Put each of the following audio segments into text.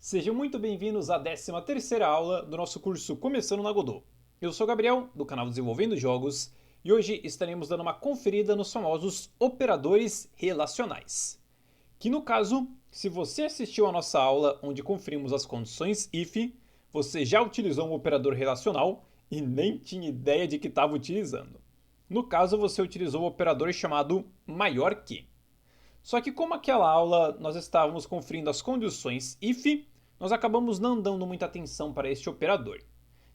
Sejam muito bem-vindos à 13ª aula do nosso curso Começando na Godot. Eu sou o Gabriel, do canal Desenvolvendo Jogos, e hoje estaremos dando uma conferida nos famosos operadores relacionais. Que no caso, se você assistiu à nossa aula onde conferimos as condições if, você já utilizou um operador relacional e nem tinha ideia de que estava utilizando. No caso, você utilizou o operador chamado maior que. Só que como aquela aula nós estávamos conferindo as condições if, nós acabamos não dando muita atenção para este operador.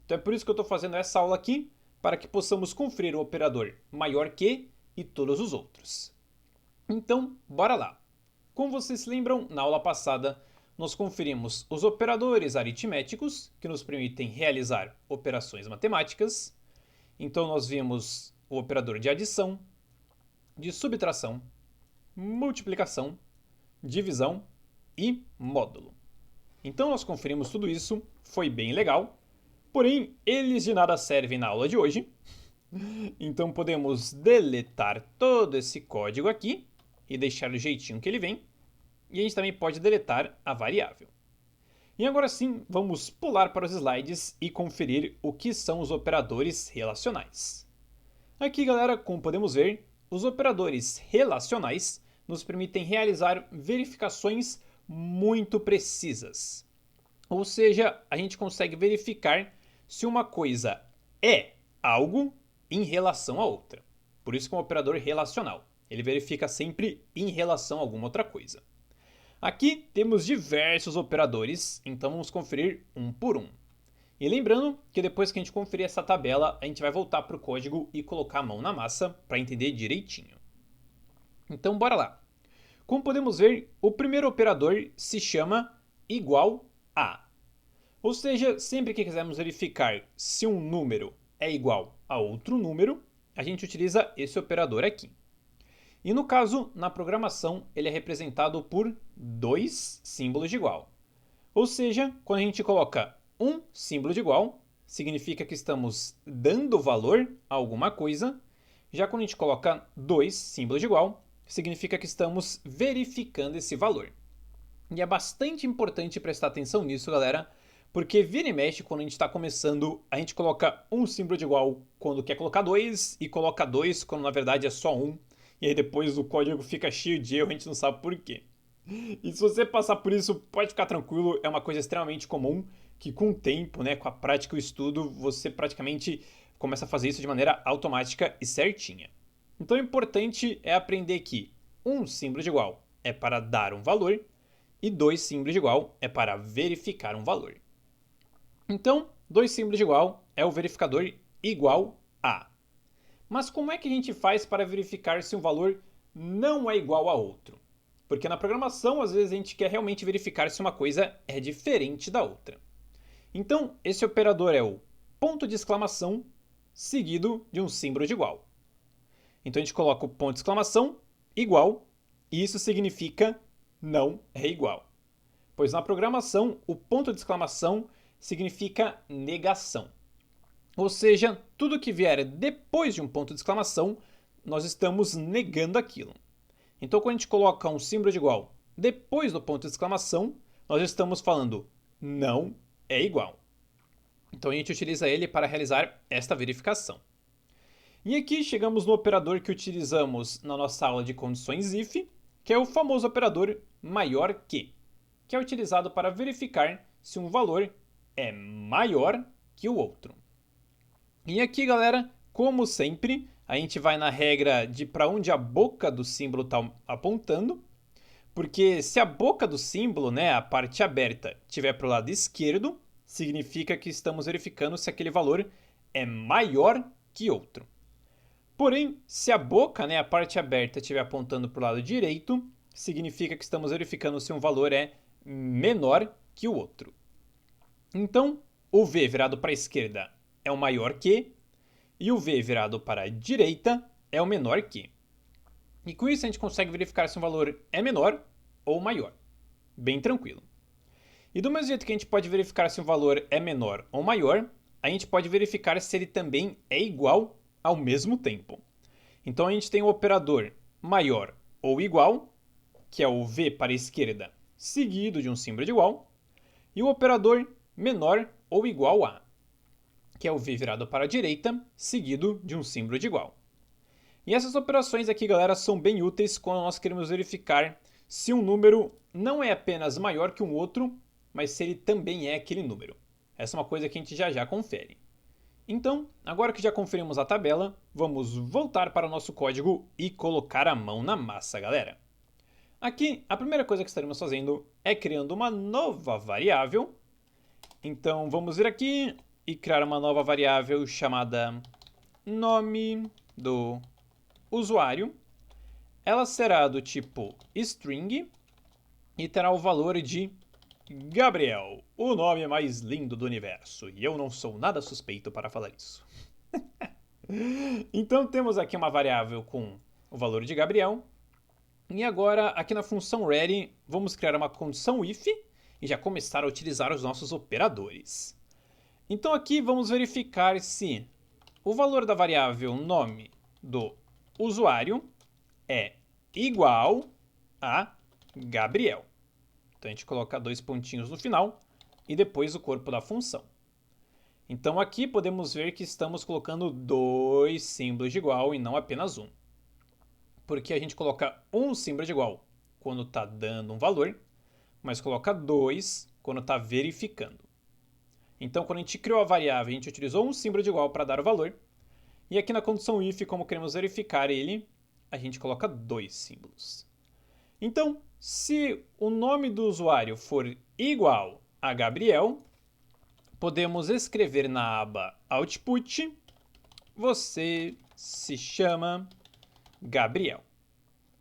Então é por isso que eu estou fazendo essa aula aqui, para que possamos conferir o operador maior que e todos os outros. Então, bora lá. Como vocês se lembram, na aula passada nós conferimos os operadores aritméticos, que nos permitem realizar operações matemáticas. Então nós vimos o operador de adição, de subtração, multiplicação, divisão e módulo. Então nós conferimos tudo isso, foi bem legal, porém eles de nada servem na aula de hoje. Então podemos deletar todo esse código aqui e deixar do jeitinho que ele vem, e a gente também pode deletar a variável. E agora sim, vamos pular para os slides e conferir o que são os operadores relacionais. Aqui, galera, como podemos ver, os operadores relacionais nos permitem realizar verificações muito precisas. Ou seja, a gente consegue verificar se uma coisa é algo em relação a outra. Por isso que é um operador relacional. Ele verifica sempre em relação a alguma outra coisa. Aqui temos diversos operadores, então vamos conferir um por um. E lembrando que depois que a gente conferir essa tabela, a gente vai voltar para o código e colocar a mão na massa para entender direitinho. Então bora lá. Como podemos ver, o primeiro operador se chama igual a. Ou seja, sempre que quisermos verificar se um número é igual a outro número, a gente utiliza esse operador aqui. E no caso, na programação, ele é representado por dois símbolos de igual. Ou seja, quando a gente coloca um símbolo de igual, significa que estamos dando valor a alguma coisa. Já quando a gente coloca dois símbolos de igual, significa que estamos verificando esse valor. E é bastante importante prestar atenção nisso, galera, porque vira e mexe, quando a gente está começando, a gente coloca um símbolo de igual quando quer colocar dois, e coloca dois quando na verdade é só um, e aí depois o código fica cheio de erro, a gente não sabe por quê. E se você passar por isso, pode ficar tranquilo, é uma coisa extremamente comum, que com o tempo, né, com a prática e o estudo, você praticamente começa a fazer isso de maneira automática e certinha. Então o importante é aprender que um símbolo de igual é para dar um valor e dois símbolos de igual é para verificar um valor. Então, dois símbolos de igual é o verificador igual a. Mas como é que a gente faz para verificar se um valor não é igual a outro? Porque na programação, às vezes, a gente quer realmente verificar se uma coisa é diferente da outra. Então, esse operador é o ponto de exclamação seguido de um símbolo de igual. Então, a gente coloca o ponto de exclamação igual, e isso significa não é igual. Pois na programação, o ponto de exclamação significa negação. Ou seja, tudo que vier depois de um ponto de exclamação, nós estamos negando aquilo. Então, quando a gente coloca um símbolo de igual depois do ponto de exclamação, nós estamos falando não é igual. Então, a gente utiliza ele para realizar esta verificação. E aqui chegamos no operador que utilizamos na nossa aula de condições if, que é o famoso operador maior que é utilizado para verificar se um valor é maior que o outro. E aqui, galera, como sempre, a gente vai na regra de para onde a boca do símbolo está apontando, porque se a boca do símbolo, né, a parte aberta, estiver para o lado esquerdo, significa que estamos verificando se aquele valor é maior que outro. Porém, se a boca, né, a parte aberta, estiver apontando para o lado direito, significa que estamos verificando se um valor é menor que o outro. Então, o V virado para a esquerda é o maior que, e o V virado para a direita é o menor que. E com isso a gente consegue verificar se um valor é menor ou maior. Bem tranquilo. E do mesmo jeito que a gente pode verificar se um valor é menor ou maior, a gente pode verificar se ele também é igual ao mesmo tempo. Então a gente tem o operador maior ou igual, que é o V para a esquerda, seguido de um símbolo de igual. e o operador menor ou igual a, que é o V virado para a direita, seguido de um símbolo de igual. E essas operações aqui, galera, são bem úteis quando nós queremos verificar se um número não é apenas maior que um outro, mas se ele também é aquele número. Essa é uma coisa que a gente já confere. Então, agora que já conferimos a tabela, vamos voltar para o nosso código e colocar a mão na massa, galera. Aqui, a primeira coisa que estaremos fazendo é criando uma nova variável. Então, vamos vir aqui e criar uma nova variável chamada nome do usuário. Ela será do tipo string e terá o valor de Gabriel, o nome mais lindo do universo. E eu não sou nada suspeito para falar isso. Então temos aqui uma variável com o valor de Gabriel. E agora, aqui na função ready, vamos criar uma condição if e já começar a utilizar os nossos operadores. Então aqui vamos verificar se o valor da variável nome do usuário é igual a Gabriel. Então a gente coloca 2 pontinhos no final e depois o corpo da função. Então aqui podemos ver que estamos colocando 2 símbolos de igual e não apenas um. Porque a gente coloca um símbolo de igual quando está dando um valor, mas coloca 2 quando está verificando. Então quando a gente criou a variável, a gente utilizou um símbolo de igual para dar o valor. E aqui na condição if, como queremos verificar ele, a gente coloca 2 símbolos. Então, se o nome do usuário for igual a Gabriel, podemos escrever na aba Output, você se chama Gabriel.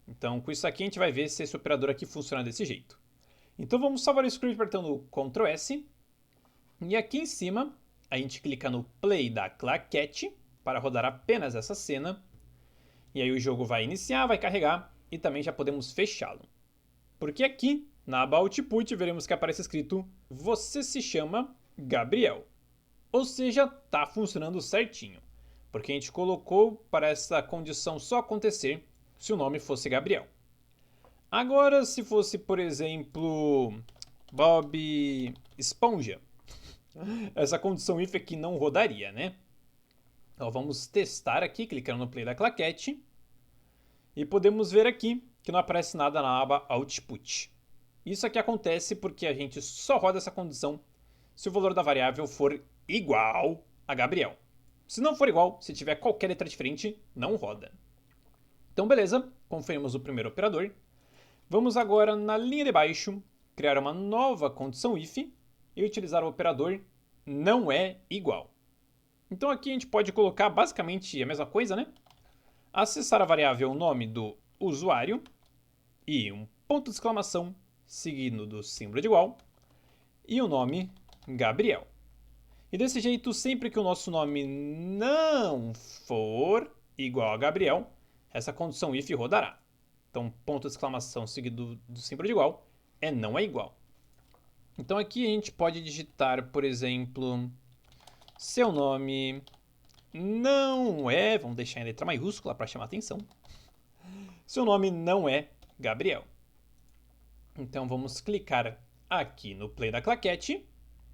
Então, com isso aqui, a gente vai ver se esse operador aqui funciona desse jeito. Então, vamos salvar o script apertando Ctrl S. E aqui em cima, a gente clica no play da claquete para rodar apenas essa cena. E aí o jogo vai iniciar, vai carregar e também já podemos fechá-lo. Porque aqui, na aba Output, veremos que aparece escrito você se chama Gabriel. Ou seja, está funcionando certinho. Porque a gente colocou para essa condição só acontecer se o nome fosse Gabriel. Agora, se fosse, por exemplo, Bob Esponja, essa condição if aqui não rodaria, né? Então, vamos testar aqui, clicando no play da claquete. E podemos ver aqui que não aparece nada na aba Output. Isso aqui acontece porque a gente só roda essa condição se o valor da variável for igual a Gabriel. Se não for igual, se tiver qualquer letra diferente, não roda. Então beleza, conferimos o primeiro operador. Vamos agora na linha de baixo criar uma nova condição if e utilizar o operador não é igual. Então aqui a gente pode colocar basicamente a mesma coisa, né? Acessar a variável nome do usuário e um ponto de exclamação seguido do símbolo de igual e o nome Gabriel. E desse jeito, sempre que o nosso nome não for igual a Gabriel, essa condição if rodará. Então, ponto de exclamação seguido do símbolo de igual é não é igual. Então aqui a gente pode digitar, por exemplo, seu nome não é, vamos deixar em letra maiúscula para chamar a atenção. Seu nome não é Gabriel. Então vamos clicar aqui no play da claquete.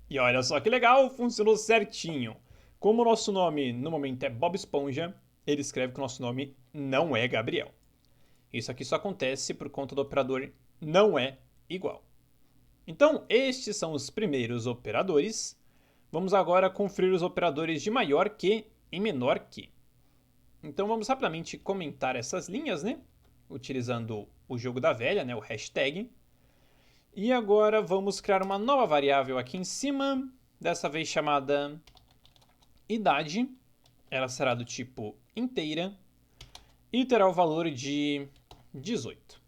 E olha só que legal, funcionou certinho. Como o nosso nome no momento é Bob Esponja, ele escreve que o nosso nome não é Gabriel. Isso aqui só acontece por conta do operador não é igual. Então estes são os primeiros operadores. Vamos agora conferir os operadores de maior que e menor que. Então vamos rapidamente comentar essas linhas, né? Utilizando o jogo da velha, né? O hashtag. E agora vamos criar uma nova variável aqui em cima, dessa vez chamada idade. Ela será do tipo inteira e terá o valor de 18.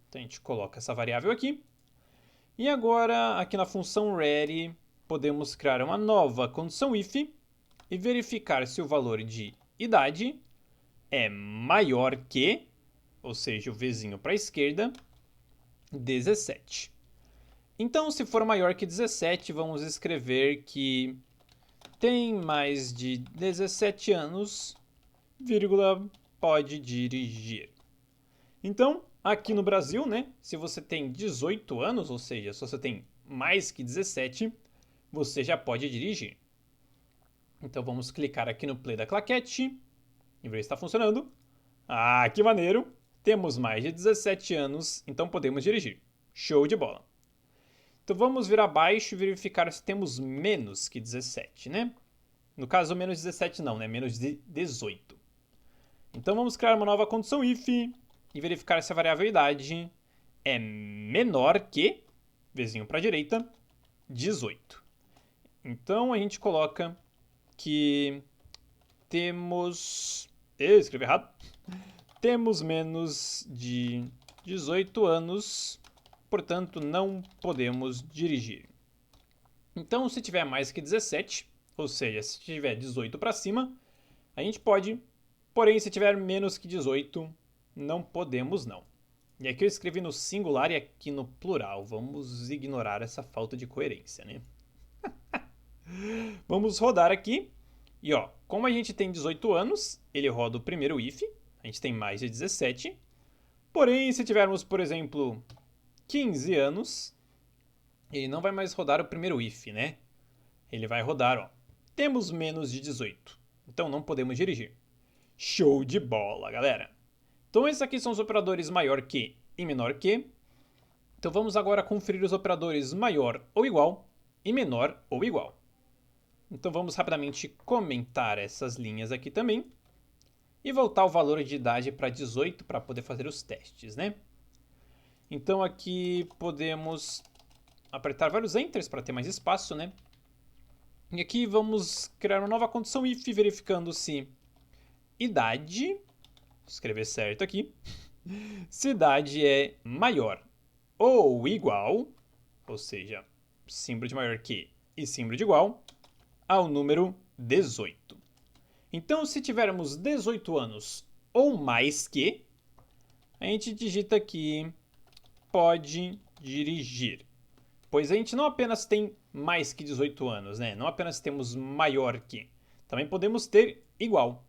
Então a gente coloca essa variável aqui. E agora, aqui na função ready, podemos criar uma nova condição if e verificar se o valor de idade é maior que, ou seja, o vizinho para a esquerda, 17. Então, se for maior que 17, vamos escrever que tem mais de 17 anos, vírgula, pode dirigir. Então, aqui no Brasil, né, se você tem 18 anos, ou seja, se você tem mais que 17, você já pode dirigir. Então vamos clicar aqui no play da claquete e ver se está funcionando. Ah, que maneiro! Temos mais de 17 anos, então podemos dirigir. Show de bola! Então vamos vir abaixo e verificar se temos menos que 17, né? No caso, menos 17 não, né? Menos de 18. Então vamos criar uma nova condição if e verificar se a variável idade é menor que, vizinho para a direita, 18. Então a gente coloca que temos... escrevi errado. Temos menos de 18 anos, portanto não podemos dirigir. Então se tiver mais que 17, ou seja, se tiver 18 para cima, a gente pode, porém se tiver menos que 18, não podemos não. E aqui eu escrevi no singular e aqui no plural, vamos ignorar essa falta de coerência, né? Vamos rodar aqui, e ó, como a gente tem 18 anos, ele roda o primeiro if, a gente tem mais de 17, porém se tivermos, por exemplo, 15 anos, ele não vai mais rodar o primeiro if, né? Ele vai rodar, ó, temos menos de 18, então não podemos dirigir. Show de bola, galera! Então esses aqui são os operadores maior que e menor que. Então vamos agora conferir os operadores maior ou igual e menor ou igual. Então vamos rapidamente comentar essas linhas aqui também e voltar o valor de idade para 18 para poder fazer os testes, né? Então aqui podemos apertar vários enters para ter mais espaço, né? E aqui vamos criar uma nova condição if verificando se idade, vou escrever certo aqui, se idade é maior ou igual, ou seja, símbolo de maior que e símbolo de igual, ao número 18. Então, se tivermos 18 anos ou mais que, a gente digita aqui pode dirigir. Pois a gente não apenas tem mais que 18 anos, né? Não apenas temos maior que, também podemos ter igual.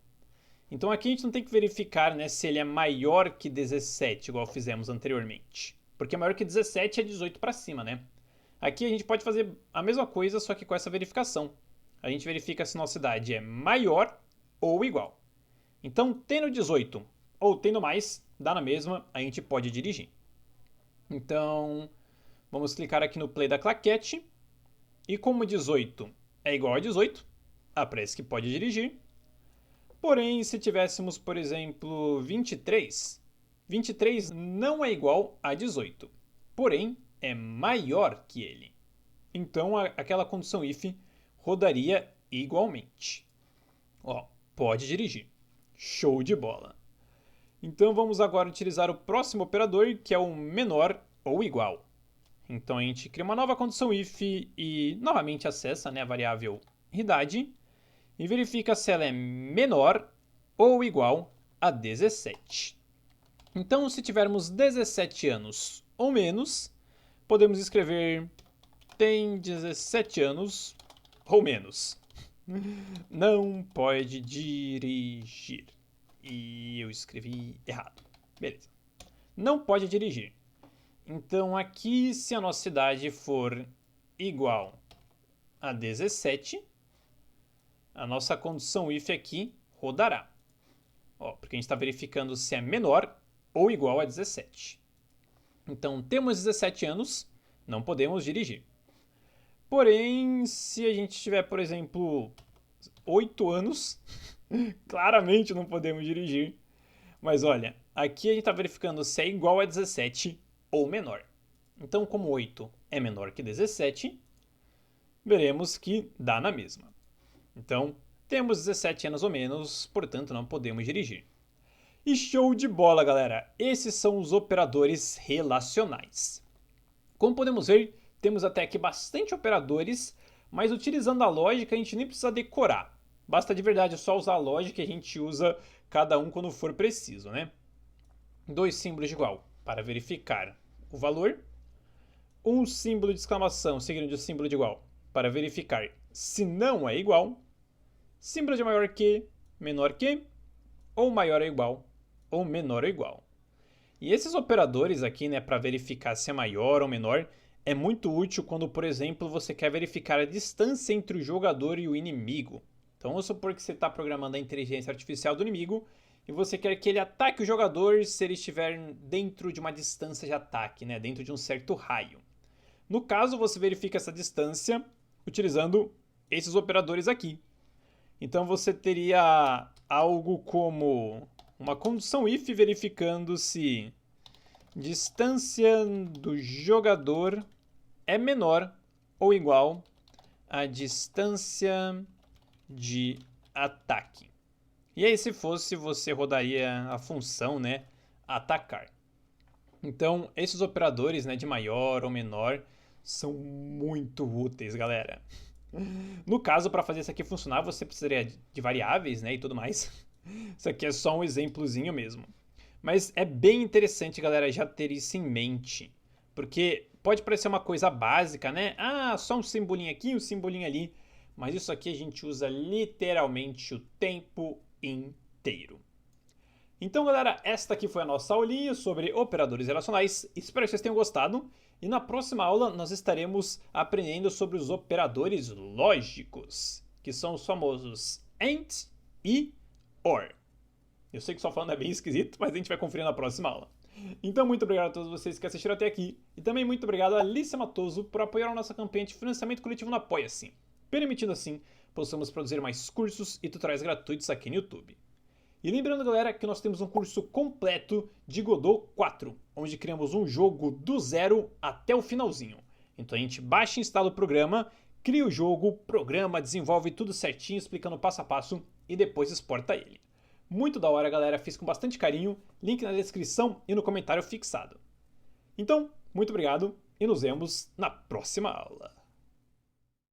Então aqui a gente não tem que verificar, né, se ele é maior que 17, igual fizemos anteriormente. Porque maior que 17 é 18 para cima, né? Aqui a gente pode fazer a mesma coisa, só que com essa verificação. A gente verifica se nossa idade é maior ou igual. Então, tendo 18 ou tendo mais, dá na mesma, a gente pode dirigir. Então, vamos clicar aqui no play da claquete. E como 18 é igual a 18, aparece que pode dirigir. Porém, se tivéssemos, por exemplo, 23, 23 não é igual a 18, porém é maior que ele. Então, aquela condição if rodaria igualmente. Ó, pode dirigir. Show de bola. Então, vamos agora utilizar o próximo operador, que é o menor ou igual. Então, a gente cria uma nova condição if e novamente acessa, né, a variável idade e verifica se ela é menor ou igual a 17. Então, se tivermos 17 anos ou menos, podemos escrever tem 17 anos ou menos. Não pode dirigir. E eu escrevi errado. Beleza. Não pode dirigir. Então, aqui, se a nossa idade for igual a 17, a nossa condição if aqui rodará. Ó, porque a gente está verificando se é menor ou igual a 17. Então, temos 17 anos, não podemos dirigir. Porém, se a gente tiver, por exemplo, 8 anos, claramente não podemos dirigir. Mas olha, aqui a gente está verificando se é igual a 17 ou menor. Então, como 8 é menor que 17, veremos que dá na mesma. Então, temos 17 anos ou menos, portanto não podemos dirigir. E show de bola, galera! Esses são os operadores relacionais. Como podemos ver, temos até aqui bastante operadores, mas utilizando a lógica a gente nem precisa decorar. Basta de verdade só usar a lógica e a gente usa cada um quando for preciso, né? Dois símbolos de igual para verificar o valor. Um símbolo de exclamação seguido de um símbolo de igual para verificar se não é igual. Símbolo de maior que, menor que, ou maior ou igual, ou menor ou igual. E esses operadores aqui, né, para verificar se é maior ou menor, é muito útil quando, por exemplo, você quer verificar a distância entre o jogador e o inimigo. Então vamos supor que você está programando a inteligência artificial do inimigo e você quer que ele ataque o jogador se ele estiver dentro de uma distância de ataque, né? Dentro de um certo raio. No caso, você verifica essa distância utilizando esses operadores aqui. Então você teria algo como uma condição if verificando se distância do jogador é menor ou igual à distância de ataque. E aí, se fosse, você rodaria a função, né, atacar. Então, esses operadores, né, de maior ou menor são muito úteis, galera. No caso, para fazer isso aqui funcionar, você precisaria de variáveis, né, e tudo mais. Isso aqui é só um exemplozinho mesmo. Mas é bem interessante, galera, já ter isso em mente. Porque pode parecer uma coisa básica, né? Ah, só um simbolinho aqui, um simbolinho ali. Mas isso aqui a gente usa literalmente o tempo inteiro. Então, galera, esta aqui foi a nossa aulinha sobre operadores relacionais. Espero que vocês tenham gostado. E na próxima aula nós estaremos aprendendo sobre os operadores lógicos, que são os famosos AND e OR. Eu sei que só falando é bem esquisito, mas a gente vai conferir na próxima aula. Então, muito obrigado a todos vocês que assistiram até aqui. E também muito obrigado a Alicia Matoso por apoiar a nossa campanha de financiamento coletivo no Apoia-se, permitindo assim possamos produzir mais cursos e tutoriais gratuitos aqui no YouTube. E lembrando, galera, que nós temos um curso completo de Godot 4, onde criamos um jogo do zero até o finalzinho. Então a gente baixa e instala o programa, cria o jogo, programa, desenvolve tudo certinho, explicando passo a passo e depois exporta ele. Muito da hora, galera, fiz com bastante carinho, link na descrição e no comentário fixado. Então, muito obrigado e nos vemos na próxima aula.